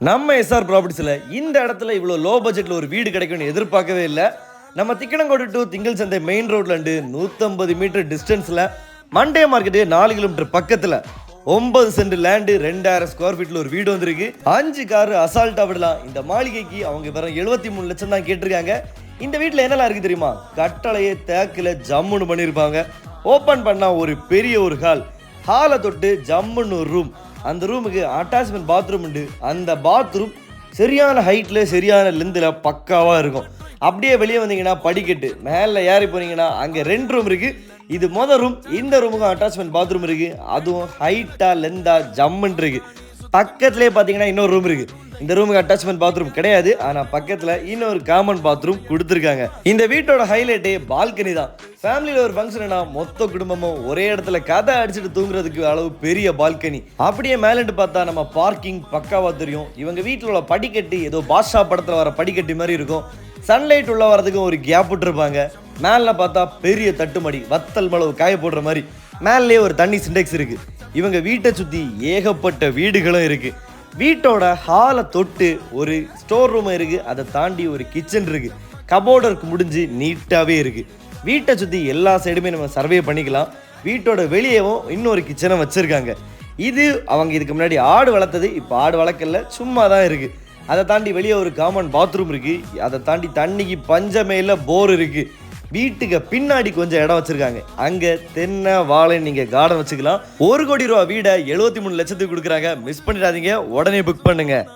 நம்ம எஸ்ஆர் ப்ராப்பர்ட்டிஸில் இந்த இடத்துல இவ்வளோ லோ பட்ஜெட்டில் ஒரு வீடு கிடைக்கும்னு எதிர்பார்க்கவே இல்லை. நம்ம திக்கணங்கோடு டு திங்கள் சந்தை மெயின் ரோட்லேருந்து 150 மீட்டர் டிஸ்டன்ஸில் மண்டே மார்க்கெட்டு 4 கிலோமீட்டர் பக்கத்தில் 9 சென்ட் லேண்டு 2000 ஸ்கொயர் ஃபீட்டில் ஒரு வீடு வந்திருக்கு. 5 கார் அசால்ட்டாக விடலாம். இந்த மாளிகைக்கு அவங்க வெறும் 73 லட்சம் தான் கேட்டிருக்காங்க. இந்த வீட்டில் என்னெல்லாம் இருக்குது தெரியுமா? கட்டளையே தேக்கில் ஜம்முன்னு பண்ணியிருப்பாங்க. ஓப்பன் பண்ணால் ஒரு பெரிய ஒரு ஹாலை தொட்டு ஜம்முன்னு ஒரு ரூம். அந்த ரூமுக்கு அட்டாச்மெண்ட் பாத்ரூம் உண்டு. அந்த பாத்ரூம் சரியான ஹைட்டில் சரியான லென்த்தில் பக்காவாக இருக்கும். அப்படியே வெளியே வந்தீங்கன்னா படிக்கட்டு மேலே ஏறி போனீங்கன்னா அங்கே 2 ரூம் இருக்குது. இது மொதல் ரூம். இந்த ரூமுக்கும் அட்டாச்மெண்ட் பாத்ரூம் இருக்குது. அதுவும் ஹைட்டாக லென்த்தாக ஜம்முன்னு இருக்குது. பக்கத்துலேயே பார்த்தீங்கன்னா இன்னொரு ரூம் இருக்குது. இந்த ரூமுக்கு அட்டாச்மெண்ட் பாத்ரூம் கிடையாது, ஆனால் பக்கத்தில் இன்னொரு காமன் பாத்ரூம் கொடுத்துருக்காங்க. இந்த வீட்டோட ஹைலைட்டே பால்கனி தான். ஃபேமிலியில் ஒரு ஃபங்க்ஷன்னா மொத்த குடும்பமும் ஒரே இடத்துல கதை அடிச்சுட்டு தூங்குறதுக்கு அளவு பெரிய பால்கனி. அப்படியே மேலேட்டு பார்த்தா நம்ம பார்க்கிங் பக்காவா தெரியும். இவங்க வீட்டில் உள்ள படிக்கட்டு ஏதோ பாஷா படத்தில் வர படிக்கட்டு மாதிரி இருக்கும். சன்லைட் உள்ள வரதுக்கு ஒரு கேப் விட்டுருப்பாங்க. மேலே பார்த்தா பெரிய தட்டுமடி வத்தல் மளவு காய போடுற மாதிரி. மேலே ஒரு தண்ணி சிண்டெக்ஸ் இருக்கு. இவங்க வீட்டை சுற்றி ஏகப்பட்ட வீடுகளும் இருக்கு. வீட்டோட ஹாலை தொட்டு ஒரு ஸ்டோர் ரூம் இருக்கு. அதை தாண்டி ஒரு கிச்சன் இருக்கு. கபோர்டருக்கு முடிஞ்சு நீட்டாகவே இருக்கு. வீட்டை சுற்றி எல்லா சைடுமே நம்ம சர்வே பண்ணிக்கலாம். வீட்டோட வெளியேவும் இன்னொரு கிச்சனை வச்சுருக்காங்க. இது அவங்க இதுக்கு முன்னாடி ஆடு வளர்த்தது. இப்போ ஆடு வளர்க்கல, சும்மா தான் இருக்குது. அதை தாண்டி வெளியே ஒரு காமன் பாத்ரூம் இருக்குது. அதை தாண்டி தண்ணிக்கு பஞ்சமே இல்லை, போர் இருக்குது. வீட்டுக்கு பின்னாடி கொஞ்சம் இடம் வச்சுருக்காங்க. அங்கே தென்னை வாழை நீங்கள் கார்டன் வச்சுக்கலாம். 1 கோடி ரூபா வீடை 73 லட்சத்துக்கு கொடுக்குறாங்க. மிஸ் பண்ணிடாதீங்க, உடனே புக் பண்ணுங்கள்.